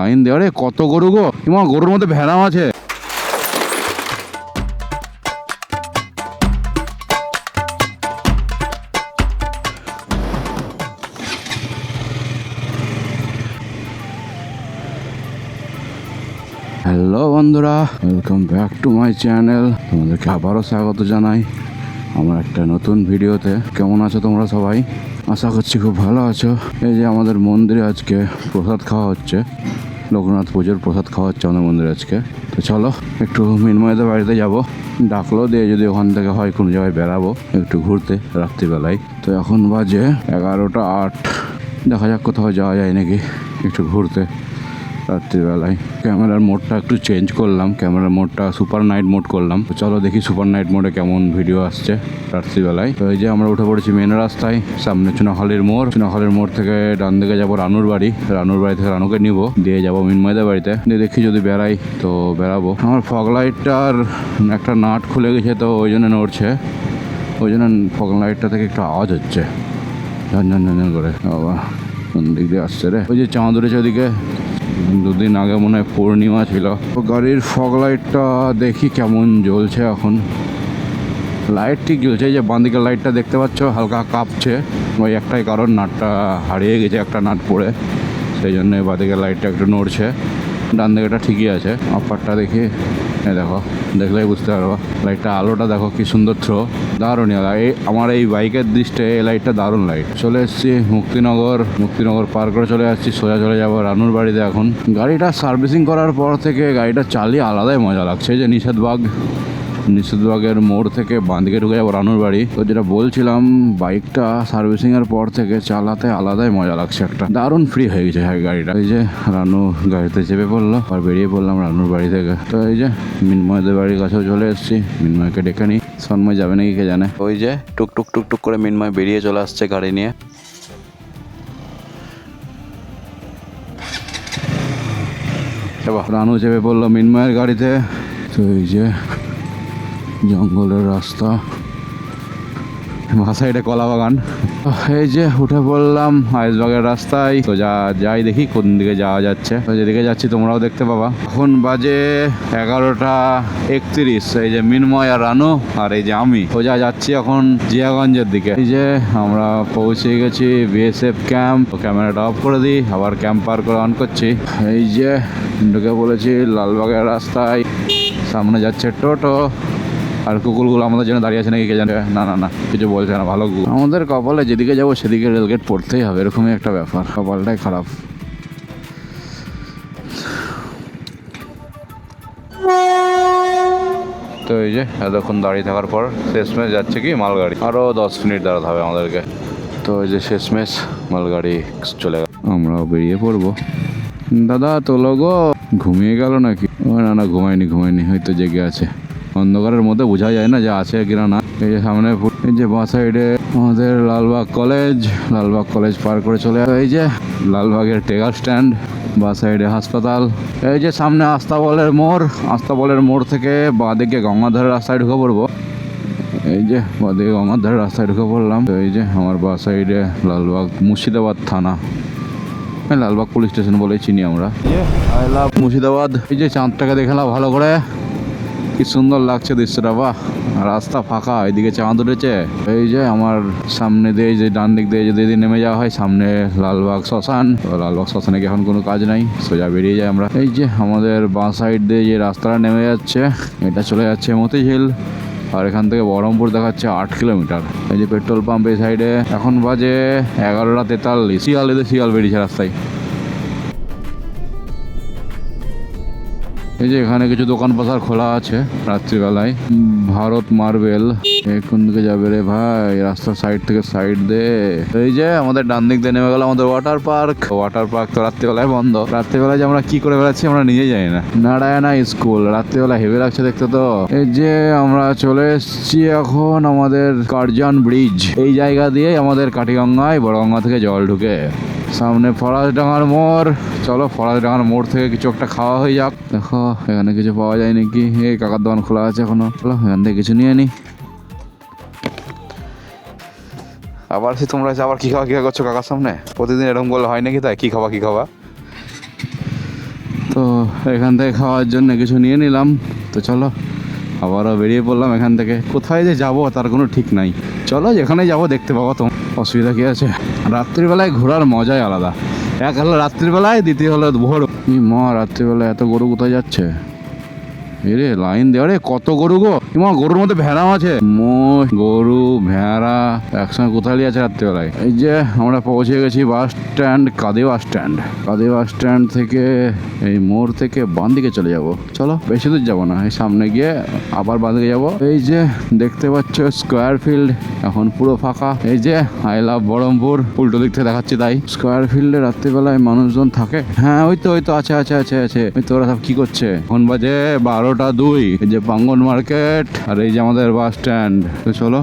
Line দেওয়া রে, কত গরু গো, তোমার গরুর মধ্যে ভেড়াও আছে। হ্যালো বন্ধুরা, welcome back to my channel. তোমাদেরকে আবারও স্বাগত জানাই আমার একটা নতুন ভিডিওতে। কেমন আছো তোমরা সবাই? আশা করছি খুব ভালো আছো। এই যে আমাদের মন্দিরে আজকে প্রসাদ খাওয়া হচ্ছে, লোকনাথ পুজোর প্রসাদ খাওয়া হচ্ছে আমাদের মন্দিরে আজকে। তো চলো একটু মিনময়দের বাড়িতে যাব, ডাকলো দিয়ে যদি ওখান থেকে হয় কোনো জায়গায় বেড়াবো একটু ঘুরতে রাত্রিবেলায়। তো এখন বাজে 11টা 8, দেখা যাক কোথাও যাওয়া যায় নাকি একটু ঘুরতে রাত্রিবেলায়। ক্যামেরার মোডটা একটু চেঞ্জ করলাম, ক্যামেরার মোডটা সুপার নাইট মোড করলাম। তো চলো দেখি সুপার নাইট মোডে কেমন ভিডিও আসছে রাত্রিবেলায়। তো এই যে আমরা উঠে পড়েছি মেন রাস্তায়, সামনে চুনাখালীর মোড়। চুনাখালীর মোড় থেকে ডান দিকে যাবো রানুর বাড়ি, রানুর বাড়ি থেকে রানুকে নিব, দিয়ে যাবো মিনময়দের বাড়িতে, দিয়ে দেখি যদি বেড়াই তো বেড়াবো। আমার ফগ লাইটটার একটা নাট খুলে গেছে, তো ওই জন্য নড়ছে, ওই জন্য ফগ লাইটটা থেকে একটু আওয়াজ হচ্ছে ঝনঝন ঝনঝন করে। বাবা কোন দিক দিয়ে আসছে রে? ওই যে চাঁদ উঠেছে ওদিকে, দুদিন আগে মনে হয় পূর্ণিমা ছিল। গাড়ির ফগ লাইটটা দেখি কেমন জ্বলছে এখন। লাইট ঠিক জ্বলছে, এই যে বাঁ দিকের লাইটটা দেখতে পাচ্ছ হালকা কাঁপছে, ওই একটাই কারণ, নাটটা হারিয়ে গেছে, একটা নাট পড়ে, সেই জন্য বাঁ দিকের লাইটটা একটু নড়ছে। ডান দিকেটা ঠিকই আছে। আপারটা দেখি, এই দেখো, দেখলেই বুঝতে পারবো। লাইটটা আলোটা দেখো কি সুন্দর থ্রো, দারুণ। আমার এই বাইকের দৃষ্টে এই লাইটটা দারুণ লাইট। চলে এসেছি মুক্তিনগর পার করে চলে আসছি, সোজা চলে যাবো রানুর বাড়িতে। এখন গাড়িটা সার্ভিসিং করার পর থেকে গাড়িটা চালিয়ে আলাদাই মজা লাগছে। যে নিষেধবাগের মোড় থেকে বাঁ দিকে ঢুকে যাবো রানুর বাড়ি। তো যেটা বলছিলাম, বাইকটা সার্ভিসিংয়ের পর থেকে চালাতে আলাদাই মজা লাগছে, একটা দারুণ ফ্রি হয়ে গেছে গাড়িটা। এই যে রানু গাড়িতে চেপে পড়লো আর বেরিয়ে পড়লাম রানুর বাড়ি থেকে। তো এই যে মিনময়দের বাড়ির কাছেও চলে এসেছি, মিনময়কে ডেকে নিই। সন্ময় যাবে নাকি কে জানে। ওই যে টুকটুক টুকটুক করে মিনময় বেরিয়ে চলে আসছে গাড়ি নিয়ে। রানু চেপে পড়লো মিনময়ের গাড়িতে। তো এই যে জঙ্গলের রাস্তা, সাইডে কলা বাগান। এই যে উঠে পড়লাম আইসবাগের রাস্তায়। তো যাই দেখি কোন দিকে যাওয়া যাচ্ছে। তো যেদিকে যাচ্ছি তোমরাও দেখতে পাবা। এখন বাজে 11টা 31। এই যে মিনময় আর রানু আর এই যে আমি সোজা যাচ্ছি এখন জিয়াগঞ্জের দিকে। এই যে আমরা পৌঁছে গেছি বিএসএফ ক্যাম্প। ক্যামেরাটা অফ করে দিই, আবার ক্যাম্প পার করে অন করছি। এই যে ঢুকে বলেছি লালবাগের রাস্তায়, সামনে যাচ্ছে টোটো, আর কুকুরগুলো আমাদের জন্য দাঁড়িয়ে আছে নাকি কে জানে। না কিছু বলছে না, ভালো কুকুর। আমাদের কপালে যেদিকে যাবো সেদিকে রেলগেট পড়তেই হবে, এরকমই একটা ব্যাপার, কপালটাই খারাপ। তো এই যে এতক্ষণ দাঁড়িয়ে থাকার পর শেষমেশ যাচ্ছে কি মালগাড়ি, আরও 10 মিনিট দাঁড়াতে হবে আমাদেরকে। তো এই যে শেষমেশ মালগাড়ি চলে গেল, আমরাও বেরিয়ে পড়বো। দাদা তোলো গো, ঘুমিয়ে গেল নাকি? না ঘুমায়নি, হয়তো জেগে আছে। অন্ধকারের মধ্যে বোঝা যায় না যে আছে কিনা না। এই যে সামনে, এই যে বাঁ সাইডে আমাদের লালবাগ কলেজ পার করে চলে। এই যে লালবাগের টেগার স্ট্যান্ড, বাঁ সাইডে হাসপাতাল। এই যে সামনে আস্তাবলের মোড় থেকে বাঁ দিকে গঙ্গাধারের রাস্তায় ঢুকে পড়বো। এই যে বাঁ দিকে গঙ্গাধারের রাস্তায় ঢুকে পড়লাম। তো এই যে আমার বাঁ সাইডে লালবাগ মুর্শিদাবাদ থানা, লালবাগ পুলিশ স্টেশন বলেই চিনি আমরা। I love Murshidabad. এই যে চাঁদটাকে দেখলাম ভালো করে, কি সুন্দর লাগছে দৃশ্যটা। বাহ, রাস্তা ফাঁকা, এদিকে চাঁদ উঠেছে। এই যে আমার সামনে দিয়ে, যে ডান দিক দিয়ে যদি নেমে যাওয়া হয়, সামনে লালবাগ শ্মশান। লালবাগ শ্মশানে কি এখন কোনো কাজ নাই, সোজা বেরিয়ে যায় আমরা। এই যে আমাদের বাঁ সাইড দিয়ে যে রাস্তাটা নেমে যাচ্ছে, এটা চলে যাচ্ছে মতিঝিল, আর এখান থেকে বহরমপুর দেখাচ্ছে 8 কিলোমিটার। এই যে পেট্রোল পাম্প এই সাইডে। এখন বাজে 11টা 43। শিয়াল বেরিয়েছে রাস্তায়। এই যে এখানে কিছু দোকান পাশার খোলা আছে রাত্রিবেলায়। ভারত মার্বেল। কোন দিকে যাবে রে ভাই? রাস্তার সাইড দে। এই যে আমাদের ডান দিক দিয়ে নেমে গেল আমাদের ওয়াটার পার্ক তো রাত্রিবেলায় বন্ধ। রাত্রিবেলায় যে আমরা কি করে বেড়াচ্ছি আমরা নিজেই জানি না। নারায়ণা স্কুল, রাত্রিবেলা হেভি লাগছে দেখতে। তো এই যে আমরা চলে এসেছি এখন আমাদের কার্জন ব্রিজ। এই জায়গা দিয়ে আমাদের কাটিগঙ্গায় বড়গঙ্গা থেকে জল ঢুকে। সামনে ফরাসডাঙ্গার মোড়। চলো ফরাসডাঙ্গার মোড় থেকে কিছু একটা খাওয়া হয়ে যাক। দেখো এখানে কিছু পাওয়া যায় নাকি। এই কাকার দোকান খোলা আছে এখনো, চলো এখান থেকে কিছু নিয়ে নি। আবার তোমরা আবার কি খাওয়া করছো কাকার সামনে? প্রতিদিন এরকম বলে হয় নাকি? তাই কি খাবা? তো এখান থেকে খাওয়ার জন্য কিছু নিয়ে নিলাম। তো চলো আবারও বেরিয়ে পড়লাম এখান থেকে। কোথায় যে যাবো তার কোনো ঠিক নাই, চলো যেখানে যাবো দেখতে পাবো। তো অসুবিধা কী আছে, রাত্রিবেলায় ঘোরার মজাই আলাদা। এক হলো রাত্রিবেলায়, দ্বিতীয় হলো ভোর। রাত্রিবেলায় এত গরু কোথায় যাচ্ছে? এরে লাইন দেওয়া রে, কত গরু গো! গরুর মধ্যে ভেড়াও আছে। মোষ, গরু, ভেড়া একসঙ্গে কোথায় আছে রাত্রিবেলায়? এই যে আমরা পৌঁছে গেছি বাস স্ট্যান্ড, কাঁদি বাস স্ট্যান্ড। কাঁদি বাস স্ট্যান্ড থেকে এই মোড় থেকে বাঁ দিকে চলে যাব। চলো বেশি দূর যাবো না, এই সামনে গিয়ে আবার বাঁ দিকে যাবো। এই যে দেখতে পাচ্ছ স্কোয়ার ফিল্ড এখন পুরো ফাঁকা। এই যে আই লাভ বহরমপুর, উল্টো দিক থেকে দেখাচ্ছি তাই। স্কোয়ার ফিল্ডে রাত্রিবেলায় মানুষজন থাকে। হ্যাঁ ওই তো আছে আছে আছে আছে। ওই তো ওরা সব কি করছে? এখন বাজে 12টা 2। এই যে পাঙ্গন মার্কেট আর এই যে আমাদের বাস স্ট্যান্ড। তো চলো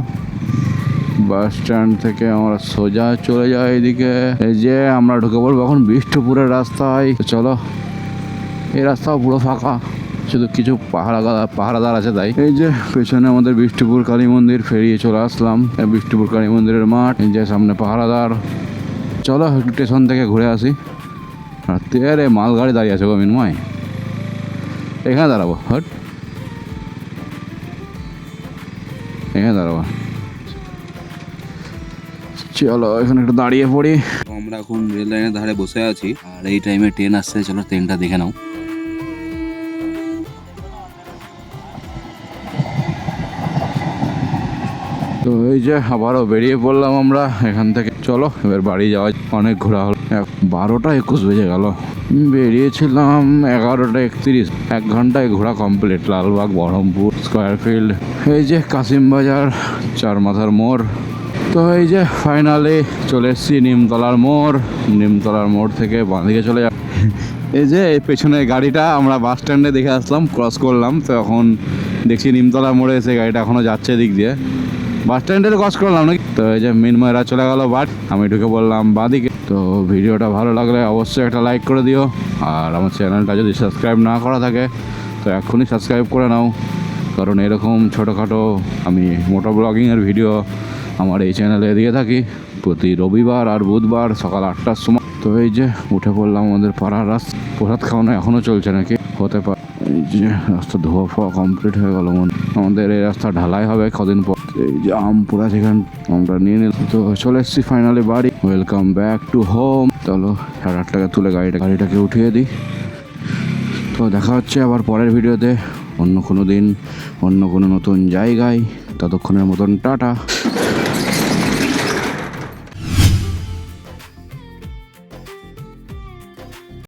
বাস স্ট্যান্ড থেকে আমরা সোজা চলে যাই এদিকে। এই যে আমরা ঢুকে পড়বো এখন বিষ্ণুপুরের রাস্তায়। তো চলো, এই রাস্তাও পুরো ফাঁকা, শুধু কিছু পাহারাদার আছে তাই। এই যে পেছনে আমাদের বিষ্ণুপুর কালী মন্দির, ফেরিয়ে চলে আসলাম বিষ্ণুপুর কালী মন্দিরের মাঠ। এই যে সামনে পাহারাদার। চলো একটু স্টেশন থেকে ঘুরে আসি। রাত্রি আরে মালগাড়ি দাঁড়িয়ে আছে গো মিনময়, এখানে দাঁড়াবো। হট, এখানে দাঁড়াবো। চলো এখানে একটু দাঁড়িয়ে পড়ি। আমরা এখন রেল লাইনের ধারে বসে আছি, আর এই টাইমে ট্রেন আসছে। চলো ট্রেনটা দেখে নাও। তো এই যে আবারও বেরিয়ে পড়লাম আমরা এখান থেকে। চলো এবার বাড়ি যাওয়া, অনেক ঘোরা হলো। 12টা 21 বেজে গেল। বেরিয়েছিলাম 11টা 31, 1 ঘন্টায় ঘোরা complete. Lalbagh, Baharampur, square field, এই যে কাশিমবাজার, চার মাথার মোড়। তো এই যে ফাইনালি চলে এসেছি নিমতলার মোড়। নিমতলার মোড় থেকে বাঁদিকে চলে যাব। এই যে এই পেছনে গাড়িটা আমরা বাস স্ট্যান্ডে দেখে আসলাম, ক্রস করলাম। তো এখন দেখছি নিমতলা মোড়ে এসে গাড়িটা এখনও যাচ্ছে দিক দিয়ে। বাস স্ট্যান্ডে ক্রস করলাম নাকি। তো এই যে মিনময়রা চলে গেল বাট, আমি ঢুকে বললাম বাঁদিকে। তো ভিডিওটা ভালো লাগলে অবশ্যই একটা লাইক করে দিও, আর আমার চ্যানেলটা যদি সাবস্ক্রাইব না করা থাকে তো এক্ষুনি সাবস্ক্রাইব করে নাও, কারণ এরকম ছোটোখাটো আমি মোটর ব্লগিংয়ের ভিডিও আমার এই চ্যানেলে দিয়ে থাকি প্রতি রবিবার আর বুধবার সকাল 8টার সময়। তো এই যে উঠে পড়লাম আমাদের পাড়ার রাস্তা। প্রসাদ খাওয়ানো এখনও চলছে নাকি, হতে পারে। এই যে রাস্তা ধোয়া ফোয়া কমপ্লিট হয়ে গেল মনে। আমাদের এই রাস্তা ঢালাই হবে কদিন পর। এই যে আমপুরা যেখানে আমরা নিয়ে নিলাম। তো চলে এসেছি ফাইনালি বাড়ি। Welcome back to home. চলো 8:30 তুলে গাড়িটাকে উঠিয়ে দিই। তো দেখা হচ্ছে আবার পরের ভিডিওতে, অন্য কোনো দিন, অন্য কোনো নতুন জায়গায়। ততক্ষণের মতন টাটা।